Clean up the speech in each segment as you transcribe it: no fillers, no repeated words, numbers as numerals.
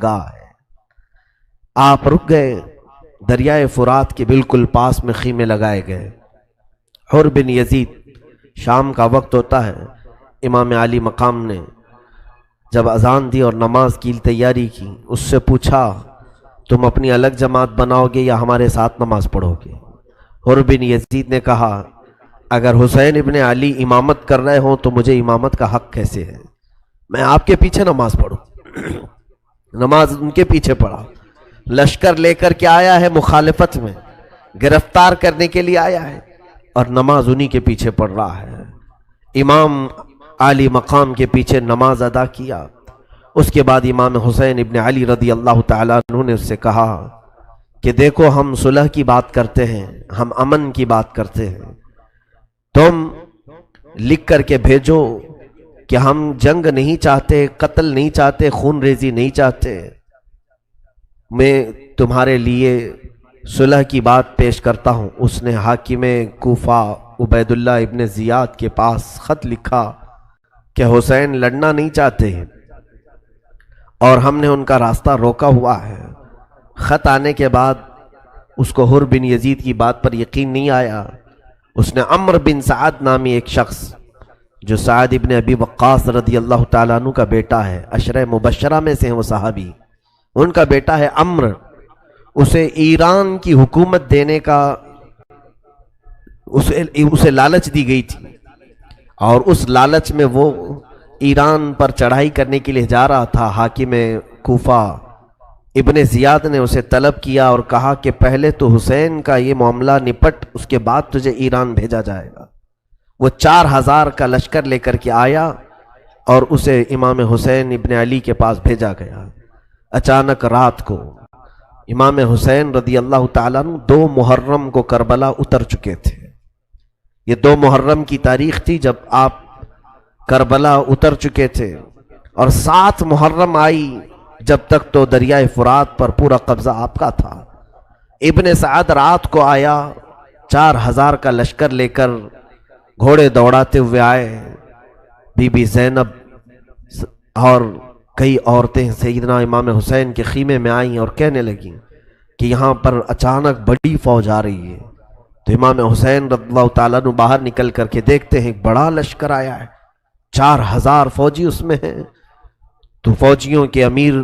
گاہ ہے۔ آپ رک گئے، دریائے فرات کے بالکل پاس میں خیمے لگائے گئے۔ حر بن یزید، شام کا وقت ہوتا ہے، امام علی مقام نے جب اذان دی اور نماز کی تیاری کی، اس سے پوچھا تم اپنی الگ جماعت بناؤ گے یا ہمارے ساتھ نماز پڑھو گے؟ حر بن یزید نے کہا اگر حسین ابن علی امامت کر رہے ہوں تو مجھے امامت کا حق کیسے ہے؟ میں آپ کے پیچھے نماز پڑھوں۔ نماز ان کے پیچھے پڑھا۔ لشکر لے کر کے آیا ہے مخالفت میں، گرفتار کرنے کے لیے آیا ہے، اور نماز انہی کے پیچھے پڑھ رہا ہے۔ امام علی مقام کے پیچھے نماز ادا کیا۔ اس کے بعد امام حسین ابن علی رضی اللہ تعالیٰ عنہ نے اس سے کہا کہ دیکھو ہم صلح کی بات کرتے ہیں، ہم امن کی بات کرتے ہیں، تم لکھ کر کے بھیجو کہ ہم جنگ نہیں چاہتے، قتل نہیں چاہتے، خون ریزی نہیں چاہتے، میں تمہارے لیے صلح کی بات پیش کرتا ہوں۔ اس نے حاکم کوفہ عبید اللہ ابن زیاد کے پاس خط لکھا کہ حسین لڑنا نہیں چاہتے ہیں اور ہم نے ان کا راستہ روکا ہوا ہے۔ خط آنے کے بعد اس کو حر بن یزید کی بات پر یقین نہیں آیا۔ اس نے عمرو بن سعد نامی ایک شخص جو سعد ابن ابی وقاص رضی اللہ تعالیٰ عنہ کا بیٹا ہے، عشرہ مبشرہ میں سے ہیں وہ صحابی، ان کا بیٹا ہے عمرو، اسے ایران کی حکومت دینے کا اسے لالچ دی گئی تھی، اور اس لالچ میں وہ ایران پر چڑھائی کرنے کے لیے جا رہا تھا۔ حاکم کوفہ ابن زیاد نے اسے طلب کیا اور کہا کہ پہلے تو حسین کا یہ معاملہ نپٹ، اس کے بعد تجھے ایران بھیجا جائے گا۔ وہ 4000 کا لشکر لے کر کے آیا اور اسے امام حسین ابن علی کے پاس بھیجا گیا۔ اچانک رات کو امام حسین رضی اللہ تعالیٰ عنہ 2 محرم کو کربلا اتر چکے تھے۔ یہ 2 محرم کی تاریخ تھی جب آپ کربلا اتر چکے تھے، اور 7 محرم آئی جب تک تو دریائے فرات پر پورا قبضہ آپ کا تھا۔ ابن سعد رات کو آیا، 4000 کا لشکر لے کر گھوڑے دوڑاتے ہوئے آئے۔ بی بی زینب اور کئی عورتیں سیدنا امام حسین کے خیمے میں آئیں اور کہنے لگیں کہ یہاں پر اچانک بڑی فوج آ رہی ہے۔ تو امام حسین رضی اللہ تعالیٰ عنہ باہر نکل کر کے دیکھتے ہیں ایک بڑا لشکر آیا ہے، 4000 فوجی اس میں ہیں۔ تو فوجیوں کے امیر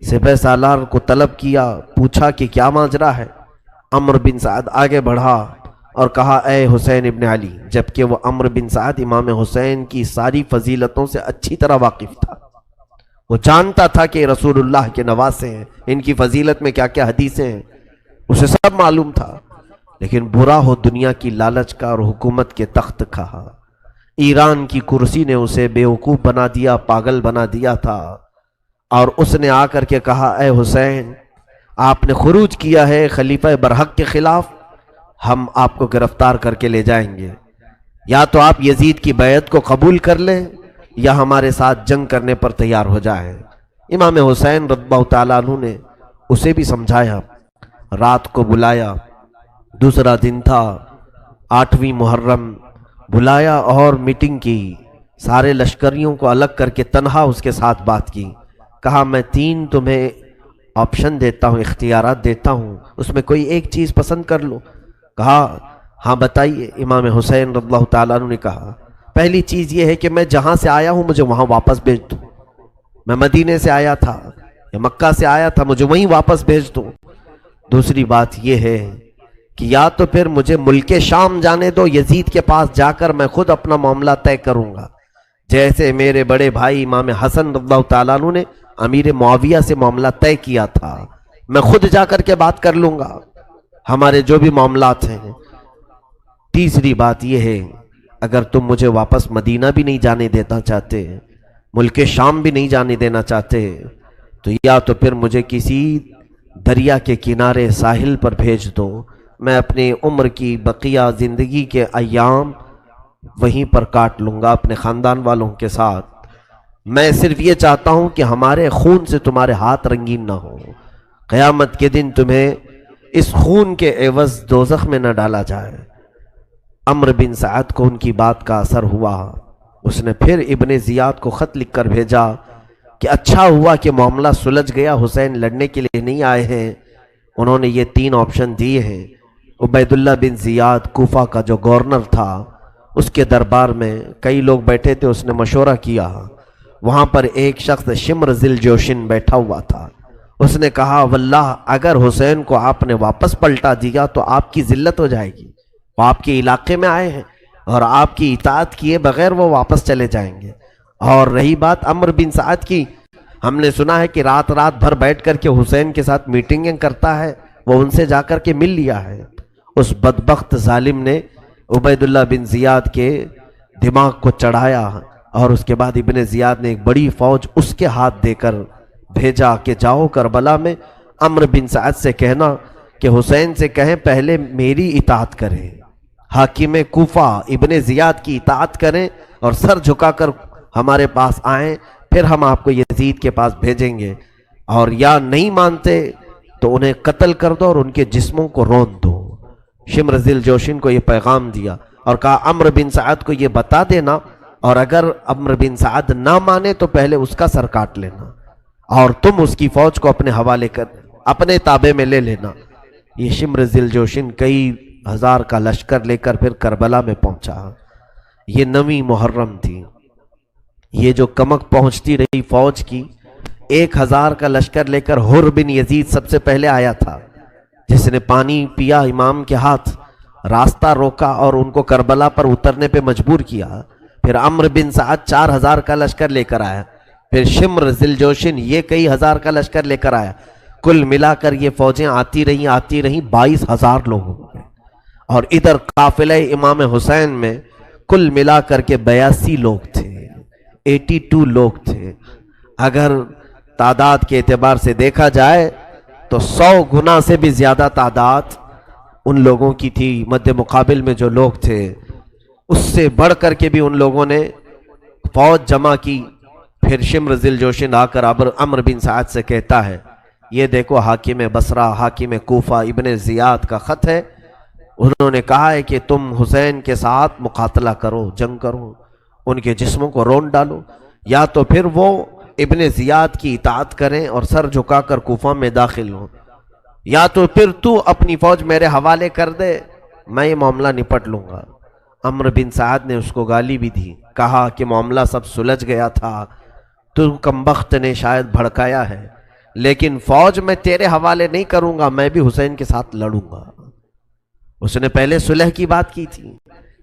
سپہ سالار کو طلب کیا، پوچھا کہ کیا ماجرا ہے؟ عمرو بن سعد آگے بڑھا اور کہا اے حسین ابن علی، جبکہ وہ عمرو بن سعد امام حسین کی ساری فضیلتوں سے اچھی طرح واقف تھا۔ وہ جانتا تھا کہ رسول اللہ کے نواسے ہیں، ان کی فضیلت میں کیا کیا حدیثیں ہیں، اسے سب معلوم تھا، لیکن برا ہو دنیا کی لالچ کا اور حکومت کے تخت کا۔ ایران کی کرسی نے اسے بیوقوف بنا دیا، پاگل بنا دیا تھا، اور اس نے آ کر کے کہا اے حسین، آپ نے خروج کیا ہے خلیفہ برحق کے خلاف، ہم آپ کو گرفتار کر کے لے جائیں گے، یا تو آپ یزید کی بیعت کو قبول کر لیں یا ہمارے ساتھ جنگ کرنے پر تیار ہو جائیں۔ امام حسین رضی اللہ تعالیٰ عنہ نے اسے بھی سمجھایا، رات کو بلایا، دوسرا دن تھا 8ویں محرم، بلایا اور میٹنگ کی، سارے لشکریوں کو الگ کر کے تنہا اس کے ساتھ بات کی۔ کہا میں 3 تمہیں آپشن دیتا ہوں، اختیارات دیتا ہوں، اس میں کوئی ایک چیز پسند کر لو۔ کہا ہاں بتائیے۔ امام حسین رضی اللہ تعالیٰ عنہ نے کہا پہلی چیز یہ ہے کہ میں جہاں سے آیا ہوں مجھے وہاں واپس بھیج دو، میں مدینے سے آیا تھا یا مکہ سے آیا تھا، مجھے وہیں واپس بھیج دو۔ دوسری بات یہ ہے کہ یا تو پھر مجھے ملک شام جانے دو، یزید کے پاس جا کر میں خود اپنا معاملہ طے کروں گا، جیسے میرے بڑے بھائی امام حسن رضی اللہ تعالیٰ عنہ نے امیر معاویہ سے معاملہ طے کیا تھا، میں خود جا کر کے بات کر لوں گا، ہمارے جو بھی معاملات ہیں۔ تیسری بات یہ ہے اگر تم مجھے واپس مدینہ بھی نہیں جانے دینا چاہتے، ملک شام بھی نہیں جانے دینا چاہتے، تو یا تو پھر مجھے کسی دریا کے کنارے ساحل پر بھیج دو، میں اپنی عمر کی بقیہ زندگی کے ایام وہیں پر کاٹ لوں گا اپنے خاندان والوں کے ساتھ۔ میں صرف یہ چاہتا ہوں کہ ہمارے خون سے تمہارے ہاتھ رنگین نہ ہو، قیامت کے دن تمہیں اس خون کے عوض دوزخ میں نہ ڈالا جائے۔ عمرو بن سعد کو ان کی بات کا اثر ہوا، اس نے پھر ابن زیاد کو خط لکھ کر بھیجا کہ اچھا ہوا کہ معاملہ سلجھ گیا، حسین لڑنے کے لیے نہیں آئے ہیں۔ انہوں نے یہ 3 آپشن دیے ہیں۔ عبید اللہ بن زیاد کوفہ کا جو گورنر تھا، اس کے دربار میں کئی لوگ بیٹھے تھے، اس نے مشورہ کیا۔ وہاں پر ایک شخص شمر ذل جوشن بیٹھا ہوا تھا۔ اس نے کہا واللہ اگر حسین کو آپ نے واپس پلٹا دیا تو آپ کی ذلت ہو جائے گی، وہ آپ کے علاقے میں آئے ہیں اور آپ کی اطاعت کیے بغیر وہ واپس چلے جائیں گے۔ اور رہی بات عمرو بن سعد کی، ہم نے سنا ہے کہ رات بھر بیٹھ کر کے حسین کے ساتھ میٹنگیں کرتا ہے، وہ ان سے جا کر کے مل لیا ہے۔ اس بدبخت ظالم نے عبید اللہ بن زیاد کے دماغ کو چڑھایا اور اس کے بعد ابن زیاد نے ایک بڑی فوج اس کے ہاتھ دے کر بھیجا کہ جاؤ کربلا میں عمرو بن سعد سے کہنا کہ حسین سے کہیں پہلے میری اطاعت کریں، حاکم کوفہ ابن زیاد کی اطاعت کریں اور سر جھکا کر ہمارے پاس آئیں، پھر ہم آپ کو یزید کے پاس بھیجیں گے، اور یا نہیں مانتے تو انہیں قتل کر دو اور ان کے جسموں کو رون دو۔ شمر ذل جوشن کو یہ پیغام دیا اور کہا عمرو بن سعد کو یہ بتا دینا، اور اگر عمرو بن سعد نہ مانے تو پہلے اس کا سر کاٹ لینا اور تم اس کی فوج کو اپنے حوالے کر اپنے تابع میں لے لینا۔ یہ شمر ذل جوشن کئی ہزار کا لشکر لے کر پھر کربلا میں پہنچا۔ یہ 9 محرم تھی۔ یہ جو کمک پہنچتی رہی فوج کی، 1000 کا لشکر لے کر حر بن یزید سب سے پہلے آیا تھا، جس نے پانی پیا امام کے ہاتھ، راستہ روکا اور ان کو کربلا پر اترنے پہ مجبور کیا۔ پھر عمرو بن سعد 4000 کا لشکر لے کر آیا، پھر شمر ذل جوشن یہ کئی ہزار کا لشکر لے کر آیا۔ کل ملا کر یہ فوجیں آتی رہیں 22,000 لوگ ہو گئے، اور ادھر قافلہ امام حسین میں کل ملا کر کے 82 لوگ تھے، 82 لوگ تھے۔ اگر تعداد کے اعتبار سے دیکھا جائے تو 100 گنا سے بھی زیادہ تعداد ان لوگوں کی تھی۔ مد مقابل میں جو لوگ تھے اس سے بڑھ کر کے بھی ان لوگوں نے فوج جمع کی۔ پھر شمر ذل جوشن آ کر عمرو بن سعد سے کہتا ہے یہ دیکھو حاکم بصرہ حاکم کوفہ ابن زیاد کا خط ہے، انہوں نے کہا ہے کہ تم حسین کے ساتھ مقاتلہ کرو، جنگ کرو، ان کے جسموں کو رون ڈالو، یا تو پھر وہ ابن زیاد کی اطاعت کریں اور سر جھکا کر کوفہ میں داخل ہوں، یا تو پھر تو اپنی فوج میرے حوالے کر دے، میں یہ معاملہ نپٹ لوں گا۔ عمرو بن سعد نے اس کو گالی بھی دی، کہا کہ معاملہ سب سلجھ گیا تھا، تو کمبخت نے شاید بھڑکایا ہے، لیکن فوج میں تیرے حوالے نہیں کروں گا، میں بھی حسین کے ساتھ لڑوں گا۔ اس نے پہلے صلح کی بات کی تھی،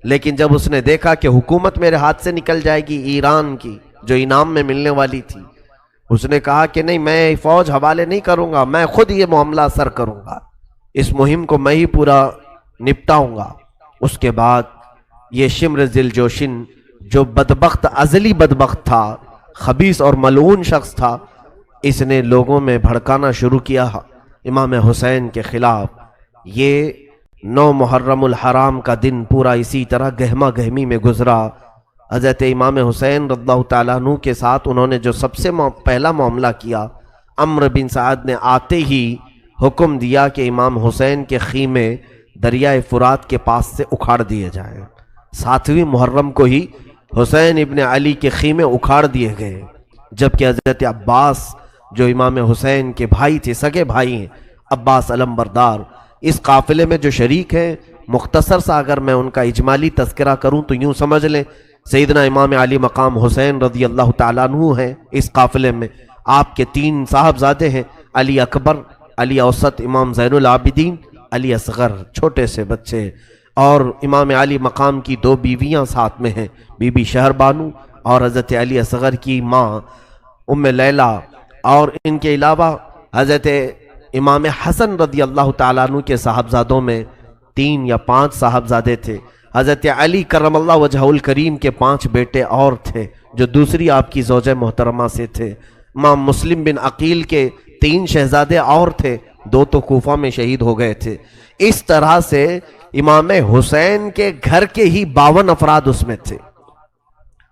لیکن جب اس نے دیکھا کہ حکومت میرے ہاتھ سے نکل جائے گی ایران کی جو انعام میں ملنے والی تھی، اس نے کہا کہ نہیں، میں فوج حوالے نہیں کروں گا، میں خود یہ معاملہ سر کروں گا، اس مہم کو میں ہی پورا نپٹاؤں گا۔ اس کے بعد یہ شمر ذل جوشن جو بدبخت ازلی بدبخت تھا، خبیث اور ملعون شخص تھا، اس نے لوگوں میں بھڑکانا شروع کیا امام حسین کے خلاف۔ یہ 9 محرم الحرام کا دن پورا اسی طرح گہما گہمی میں گزرا۔ حضرت امام حسین رضی اللہ تعالیٰ عنہ کے ساتھ انہوں نے جو سب سے پہلا معاملہ کیا، عمرو بن سعد نے آتے ہی حکم دیا کہ امام حسین کے خیمے دریائے فرات کے پاس سے اکھاڑ دیے جائیں۔ 7ویں محرم کو ہی حسین ابن علی کے خیمے اکھاڑ دیے گئے، جبکہ حضرت عباس جو امام حسین کے بھائی تھے، سگے بھائی ہیں، عباس علمبردار، اس قافلے میں جو شریک ہیں، مختصر سا اگر میں ان کا اجمالی تذکرہ کروں تو یوں سمجھ لیں سیدنا امام علی مقام حسین رضی اللہ تعالیٰ عنہ ہیں اس قافلے میں، آپ کے 3 صاحبزادے ہیں، علی اکبر، علی اوسط، امام زین العابدین، علی اصغر، چھوٹے سے بچے، اور امام علی مقام کی 2 بیویاں ساتھ میں ہیں، بی بی شہر بانو اور حضرت علی اصغر کی ماں ام لیلہ، اور ان کے علاوہ حضرت امام حسن رضی اللہ تعالیٰ عنہ کے صاحبزادوں میں 3 یا 5 صاحبزادے تھے۔ حضرت علی کرم اللہ وجہہ الکریم کے 5 بیٹے اور تھے جو دوسری آپ کی زوجہ محترمہ سے تھے۔ امام مسلم بن عقیل کے 3 شہزادے اور تھے، 2 تو کوفہ میں شہید ہو گئے تھے۔ اس طرح سے امام حسین کے گھر کے ہی 52 افراد اس میں تھے،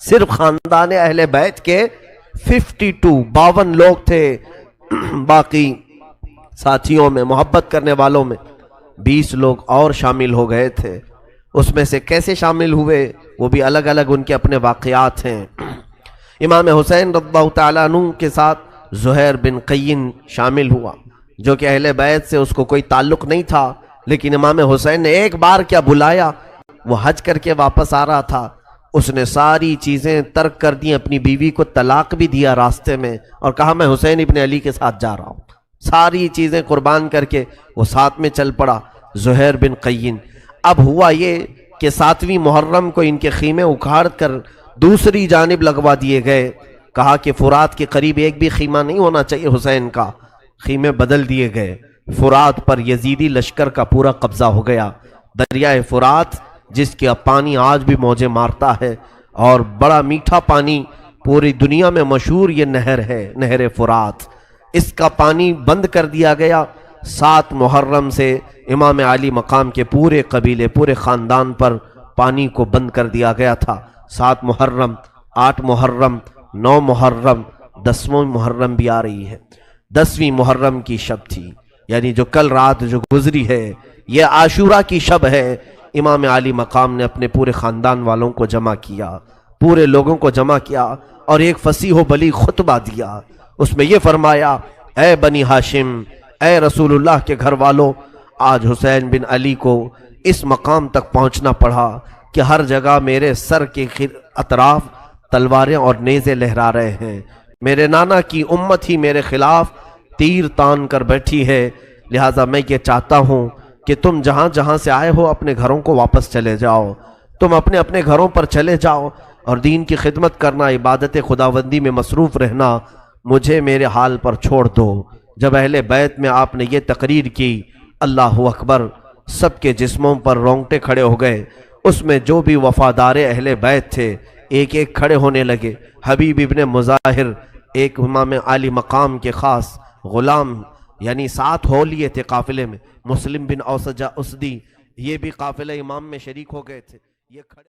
صرف خاندان اہل بیت کے 52 لوگ تھے، باقی ساتھیوں میں، محبت کرنے والوں میں 20 لوگ اور شامل ہو گئے تھے۔ اس میں سے کیسے شامل ہوئے وہ بھی الگ الگ ان کے اپنے واقعات ہیں۔ امام حسین رضی اللہ تعالیٰ عنہ کے ساتھ زہیر بن قین شامل ہوا، جو کہ اہل بیت سے اس کو کوئی تعلق نہیں تھا، لیکن امام حسین نے ایک بار کیا بلایا، وہ حج کر کے واپس آ رہا تھا، اس نے ساری چیزیں ترک کر دی، اپنی بیوی کو طلاق بھی دیا راستے میں، اور کہا میں حسین ابن علی کے ساتھ جا رہا ہوں، ساری چیزیں قربان کر کے وہ ساتھ میں چل پڑا زہیر بن قین۔ اب ہوا یہ کہ 7ویں محرم کو ان کے خیمے اکھاڑ کر دوسری جانب لگوا دیے گئے، کہا کہ فرات کے قریب ایک بھی خیمہ نہیں ہونا چاہیے حسین کا، خیمے بدل دیے گئے۔ فرات پر یزیدی لشکر کا پورا قبضہ ہو گیا، دریائے فرات جس کے پانی آج بھی موجیں مارتا ہے اور بڑا میٹھا پانی، پوری دنیا میں مشہور یہ نہر ہے، نہر فرات، اس کا پانی بند کر دیا گیا۔ 7 محرم سے امام علی مقام کے پورے قبیلے، پورے خاندان پر پانی کو بند کر دیا گیا تھا۔ 7 محرم، 8 محرم، 9 محرم، 10واں محرم بھی آ رہی ہے۔ 10ویں محرم کی شب تھی، یعنی جو کل رات جو گزری ہے، یہ عاشورہ کی شب ہے۔ امام علی مقام نے اپنے پورے خاندان والوں کو جمع کیا، پورے لوگوں کو جمع کیا اور ایک فصیح و بلیغ خطبہ دیا۔ اس میں یہ فرمایا، اے بنی ہاشم، اے رسول اللہ کے گھر والوں، آج حسین بن علی کو اس مقام تک پہنچنا پڑا کہ ہر جگہ میرے سر کے اطراف تلواریں اور نیزے لہرا رہے ہیں، میرے نانا کی امت ہی میرے خلاف تیر تان کر بیٹھی ہے، لہٰذا میں یہ چاہتا ہوں کہ تم جہاں جہاں سے آئے ہو اپنے گھروں کو واپس چلے جاؤ، تم اپنے اپنے گھروں پر چلے جاؤ اور دین کی خدمت کرنا، عبادت خداوندی میں مصروف رہنا، مجھے میرے حال پر چھوڑ دو۔ جب اہل بیت میں آپ نے یہ تقریر کی، اللہ اکبر، سب کے جسموں پر رونگٹے کھڑے ہو گئے۔ اس میں جو بھی وفادار اہل بیت تھے ایک ایک کھڑے ہونے لگے۔ حبیب ابن مظاہر، ایک امام علی مقام کے خاص غلام، یعنی 7 ہو لیے تھے قافلے میں، مسلم بن اوسجہ اسدی، یہ بھی قافلہ امام میں شریک ہو گئے تھے، یہ کھڑے